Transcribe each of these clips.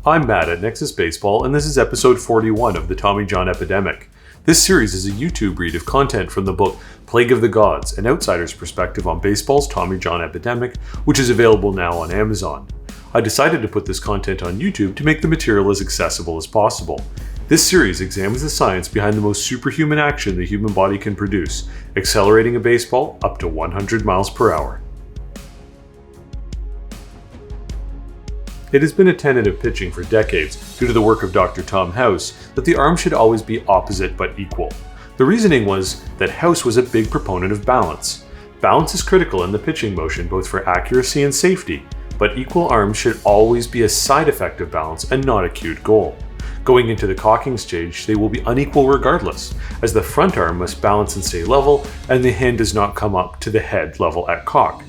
I'm Matt at Nexus Baseball, and this is episode 41 of the Tommy John Epidemic. This series is a YouTube read of content from the book Plague of the Gods, an outsider's perspective on baseball's Tommy John epidemic, which is available now on Amazon. I decided to put this content on YouTube to make the material as accessible as possible. This series examines the science behind the most superhuman action the human body can produce, accelerating a baseball up to 100 miles per hour. It has been a tenet of pitching for decades, due to the work of Dr. Tom House, that the arm should always be opposite but equal. The reasoning was that House was a big proponent of balance. Balance is critical in the pitching motion both for accuracy and safety, but equal arms should always be a side effect of balance and not a cued goal. Going into the cocking stage, they will be unequal regardless, as the front arm must balance and stay level, and the hand does not come up to the head level at cock.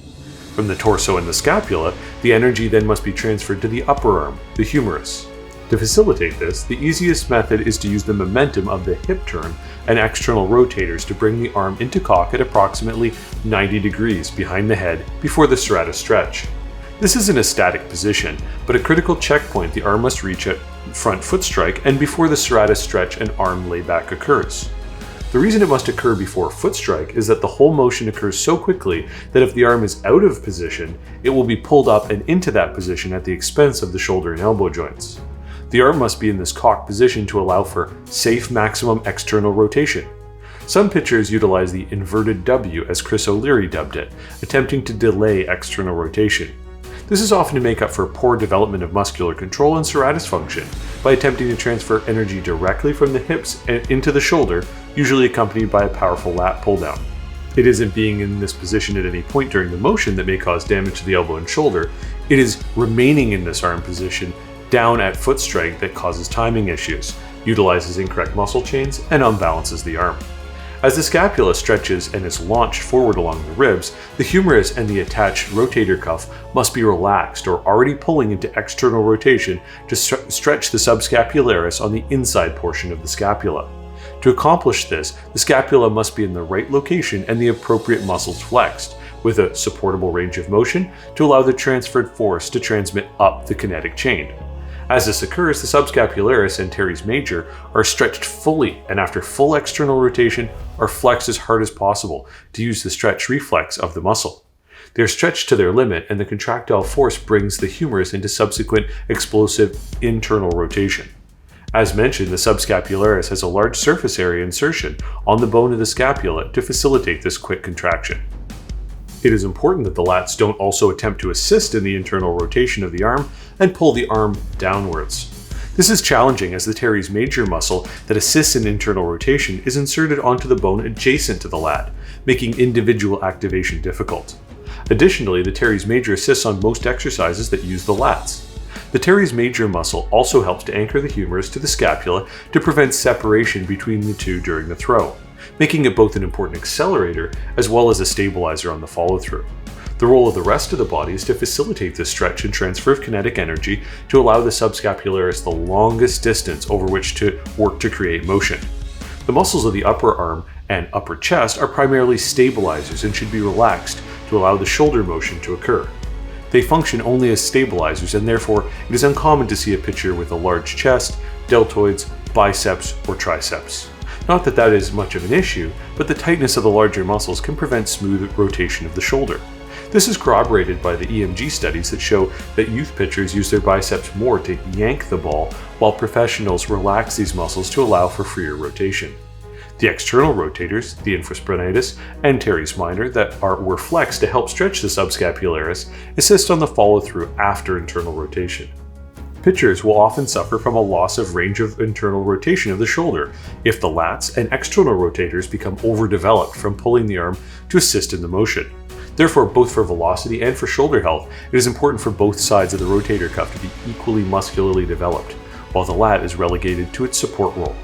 From the torso and the scapula, the energy then must be transferred to the upper arm, the humerus. To facilitate this, the easiest method is to use the momentum of the hip turn and external rotators to bring the arm into cock at approximately 90 degrees behind the head before the serrata stretch. This is in a static position, but a critical checkpoint the arm must reach at front foot strike and before the serrata stretch and arm layback occurs. The reason it must occur before foot strike is that the whole motion occurs so quickly that if the arm is out of position, it will be pulled up and into that position at the expense of the shoulder and elbow joints. The arm must be in this cock position to allow for safe maximum external rotation. Some pitchers utilize the inverted W, as Chris O'Leary dubbed it, attempting to delay external rotation. This is often to make up for poor development of muscular control and serratus function by attempting to transfer energy directly from the hips and into the shoulder, usually accompanied by a powerful lat pull down. It isn't being in this position at any point during the motion that may cause damage to the elbow and shoulder. It is remaining in this arm position down at foot strike that causes timing issues, utilizes incorrect muscle chains, and unbalances the arm. As the scapula stretches and is launched forward along the ribs, the humerus and the attached rotator cuff must be relaxed or already pulling into external rotation to stretch the subscapularis on the inside portion of the scapula. To accomplish this, the scapula must be in the right location and the appropriate muscles flexed, with a supportable range of motion to allow the transferred force to transmit up the kinetic chain. As this occurs, the subscapularis and teres major are stretched fully and after full external rotation are flexed as hard as possible to use the stretch reflex of the muscle. They are stretched to their limit and the contractile force brings the humerus into subsequent explosive internal rotation. As mentioned, the subscapularis has a large surface area insertion on the bone of the scapula to facilitate this quick contraction. It is important that the lats don't also attempt to assist in the internal rotation of the arm and pull the arm downwards. This is challenging as the teres major muscle that assists in internal rotation is inserted onto the bone adjacent to the lat, making individual activation difficult. Additionally, the teres major assists on most exercises that use the lats. The teres major muscle also helps to anchor the humerus to the scapula to prevent separation between the two during the throw, making it both an important accelerator as well as a stabilizer on the follow-through. The role of the rest of the body is to facilitate this stretch and transfer of kinetic energy to allow the subscapularis the longest distance over which to work to create motion. The muscles of the upper arm and upper chest are primarily stabilizers and should be relaxed to allow the shoulder motion to occur. They function only as stabilizers and therefore it is uncommon to see a pitcher with a large chest, deltoids, biceps, or triceps. Not that that is much of an issue, but the tightness of the larger muscles can prevent smooth rotation of the shoulder. This is corroborated by the EMG studies that show that youth pitchers use their biceps more to yank the ball, while professionals relax these muscles to allow for freer rotation. The external rotators, the infraspinatus and teres minor that were flexed to help stretch the subscapularis, assist on the follow-through after internal rotation. Pitchers will often suffer from a loss of range of internal rotation of the shoulder if the lats and external rotators become overdeveloped from pulling the arm to assist in the motion. Therefore, both for velocity and for shoulder health, it is important for both sides of the rotator cuff to be equally muscularly developed, while the lat is relegated to its support role.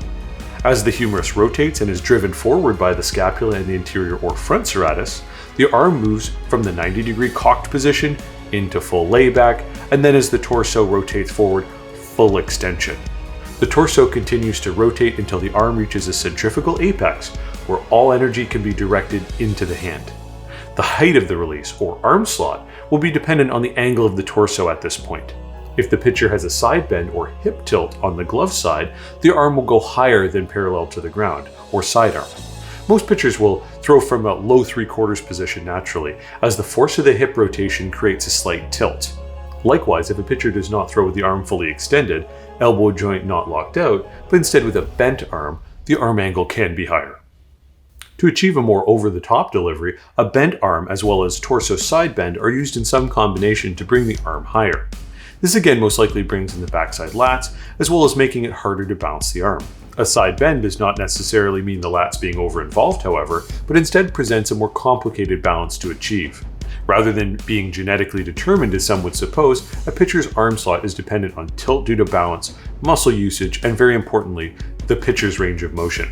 As the humerus rotates and is driven forward by the scapula and the anterior or front serratus, the arm moves from the 90-degree cocked position into full layback, and then as the torso rotates forward, full extension. The torso continues to rotate until the arm reaches a centrifugal apex, where all energy can be directed into the hand. The height of the release, or arm slot, will be dependent on the angle of the torso at this point. If the pitcher has a side bend or hip tilt on the glove side, the arm will go higher than parallel to the ground, or sidearm. Most pitchers will throw from a low 3/4 position naturally, as the force of the hip rotation creates a slight tilt. Likewise, if a pitcher does not throw with the arm fully extended, elbow joint not locked out, but instead with a bent arm, the arm angle can be higher. To achieve a more over-the-top delivery, a bent arm as well as torso side bend are used in some combination to bring the arm higher. This again most likely brings in the backside lats, as well as making it harder to bounce the arm. A side bend does not necessarily mean the lats being over-involved, however, but instead presents a more complicated balance to achieve. Rather than being genetically determined as some would suppose, a pitcher's arm slot is dependent on tilt due to balance, muscle usage, and very importantly, the pitcher's range of motion.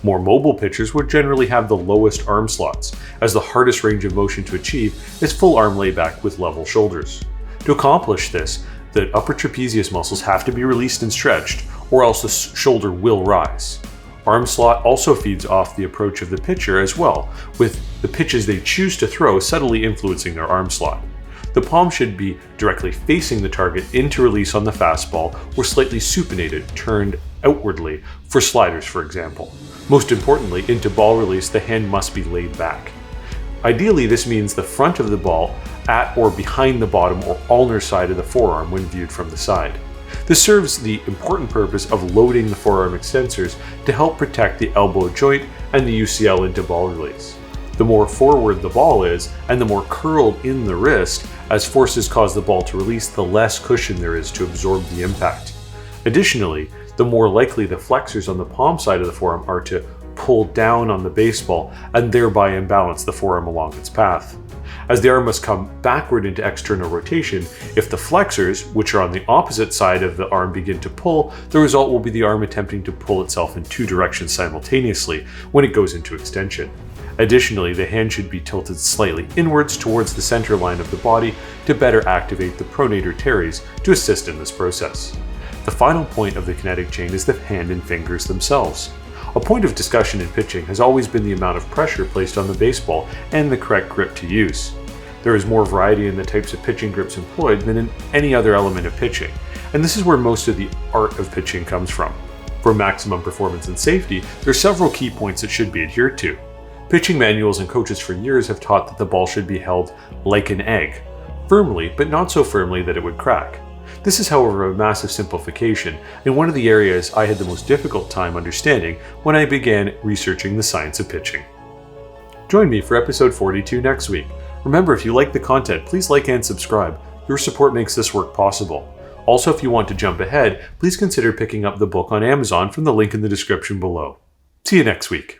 More mobile pitchers would generally have the lowest arm slots, as the hardest range of motion to achieve is full arm layback with level shoulders. To accomplish this, the upper trapezius muscles have to be released and stretched, or else the shoulder will rise. Arm slot also feeds off the approach of the pitcher as well, with the pitches they choose to throw subtly influencing their arm slot. The palm should be directly facing the target into release on the fastball, or slightly supinated, turned outwardly, for sliders for example. Most importantly, into ball release, the hand must be laid back. Ideally, this means the front of the ball at or behind the bottom or ulnar side of the forearm when viewed from the side. This serves the important purpose of loading the forearm extensors to help protect the elbow joint and the UCL into ball release. The more forward the ball is, and the more curled in the wrist, as forces cause the ball to release, the less cushion there is to absorb the impact. Additionally, the more likely the flexors on the palm side of the forearm are to pull down on the baseball and thereby imbalance the forearm along its path. As the arm must come backward into external rotation, if the flexors, which are on the opposite side of the arm, begin to pull, the result will be the arm attempting to pull itself in two directions simultaneously when it goes into extension. Additionally, the hand should be tilted slightly inwards towards the center line of the body to better activate the pronator teres to assist in this process. The final point of the kinetic chain is the hand and fingers themselves. A point of discussion in pitching has always been the amount of pressure placed on the baseball and the correct grip to use. There is more variety in the types of pitching grips employed than in any other element of pitching, and this is where most of the art of pitching comes from. For maximum performance and safety, there are several key points that should be adhered to. Pitching manuals and coaches for years have taught that the ball should be held like an egg, firmly but not so firmly that it would crack. This is, however, a massive simplification, and one of the areas I had the most difficult time understanding when I began researching the science of pitching. Join me for episode 42 next week. Remember, if you like the content, please like and subscribe. Your support makes this work possible. Also, if you want to jump ahead, please consider picking up the book on Amazon from the link in the description below. See you next week.